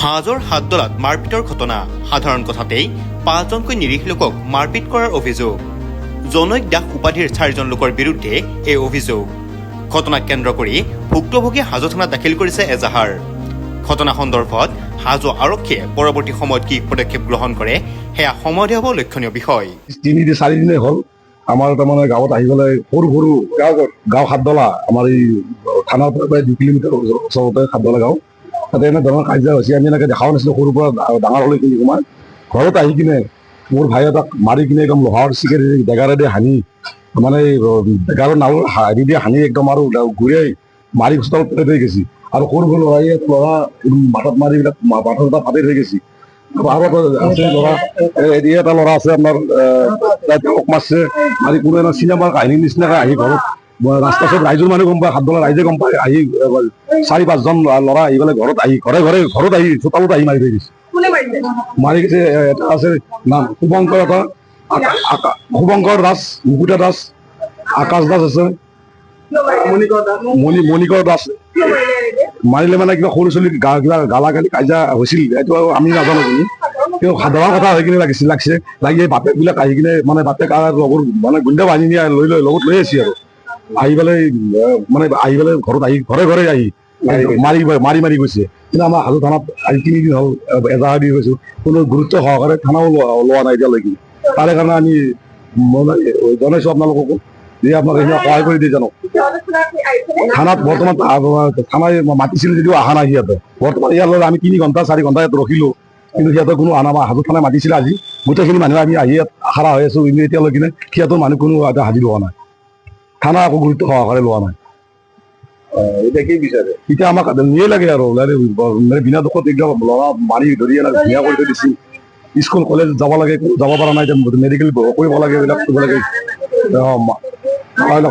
হাজোৰ হাতদলাত মাৰপিটৰ ঘটনা সাধাৰণ কথাতেই 5জনকৈ নিৰীহ লোকক মাৰপিট কৰাৰ অভিযোগ। জনৈক দাস উপাধিৰ 4জন লোকৰ বিৰুদ্ধে এই অভিযোগ। ঘটনাক কেন্দ্ৰ কৰি ভুক্তভোগীয়ে হাজো থানাত দাখিল কৰিছে এজাহাৰ। ঘটনা সন্দৰ্ভত হাজো আৰক্ষীয়ে পৰৱৰ্তী সময়ত কি পদক্ষেপ গ্ৰহণ কৰে সেয়া সময়তে হ'ব লক্ষণীয় বিষয়। 3-4 দিনে হ'ল আমাৰ তাৰমানে গাঁৱত আহি গ'লে সৰু সৰু গাঁও হাতদলা আমাৰ এই থানাৰ পৰা প্ৰায় 2 কিলোমিটাৰ ওচৰতে হাতদলা গাঁও। তাতে এনেধৰণৰ কাজিয়া হৈছে, আমি এনেকৈ দেখাও নাছিলোঁ সৰুৰ পৰা ডাঙৰ হ'লে কিন্তু তোমাৰ ঘৰত আহি কিনে মোৰ ভাই এটাক মাৰি কিনে একদম লোহাৰ চিকেৰি ডেগাৰেদি হানি মানে ডেগাৰৰ নাও হেৰি দিয়ে হানি একদম আৰু ঘূৰাই মাৰি হস্পিটেলত পেলাই থৈ গৈছে। আৰু সৰু সৰু ল'ৰা মাথাত মাৰি এইবিলাক মাথা এটা ফাটি থৈ গৈছে। আৰু আছে ল'ৰা এটা ল'ৰা আছে আপোনাৰ তেওঁক মাৰছে মাৰি কোনো এটা চিনেমাৰ কাহিনীৰ নিচিনাকৈ আহি ঘৰত ৰাস্তা চব ৰাইজৰ মানুহ গম পায়, হাতদলা ৰাইজে গম পায়, আহি 4-5জন ল'ৰা আহি পেলাই ঘৰত আহি ঘৰত আহি চোতালত আহি মাৰি থৈ দিছে। মাৰি গৈছে। এটা আছে নাম শুভংকৰ, এটা শুভংকৰ দাস, মুকুতা দাস, আকাশ দাস আছে, মণিকৰ দাস। মাৰিলে মানে কিবা সৰু ছোৱালী কিবা গালাগালি কাজিয়া হৈছিল, এইটো আমি নাজানো কিন্তু তেওঁ সাধাৰণ কথা হৈ কিনে লাগছে লাগি বাপেক বিলাক আহি কিনে মানে বাপেক আৰু লগৰ মানে গুণ্ডা বাহিনী নিয়ে লগত লৈ আহিছে আৰু আহি পেলাই ঘৰত আহি ঘৰে আহি মাৰি গৈছে। কিন্তু আমাৰ হাজো থানাত আজি 3 দিন হ'ল এজাহাৰ দি গৈছো, কোনো গুৰুত্ব সহকাৰে থানাও লোৱা নাই এতিয়ালৈকে। তাৰে কাৰণে আমি জনাইছো আপোনালোককো যে আপোনালোকে সেইবিলাক সহায় কৰি দিয়ে জানো। থানাত বৰ্তমান থানাই মাতিছিল যদিও অহা নাই সিহঁতে। বৰ্তমান ইয়ালৈ আমি 3 ঘণ্টা 4 ঘণ্টা ইয়াত ৰখিলো, কিন্তু সিহঁতে কোনো অহা নাই। হাজো থানাই মাতিছিলে আজি, গোটেইখিনি মানুহ আমি আহি ইয়াত খাৰা হৈ আছো, কিন্তু এতিয়ালৈকে সিহঁতৰ মানুহ কোনো হাজিৰ হোৱা নাই। থানা একো গুৰুত্ব সহকাৰে লোৱা নাই। এতিয়া কি বিচাৰে? এতিয়া আমাক নিয়ে লাগে আৰু বিনা দুখত একদম ল'ৰা মাৰি ধৰি ধুনীয়া কৰি থৈ দিছে। স্কুল কলেজ যাব লাগে, যাব পৰা নাই, মেডিকেল কৰিব লাগে, এইবিলাক কৰিব লাগে।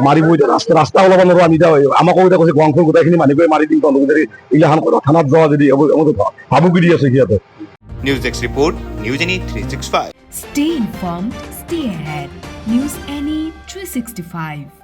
মাৰিব এতিয়া ৰাস্তা ওলাব নোৱাৰো আমি। এতিয়া আমাকো এতিয়া কৈছে গুৱাহাটীৰ গোটেইখিনি মানুহবোৰে মাৰি দিম, যদি এইগিলাখান থানাত যোৱা যদি ভাবুকি দি আছে সিহঁতে। News desk report, news any 365। Stay informed, stay ahead. News Any 365.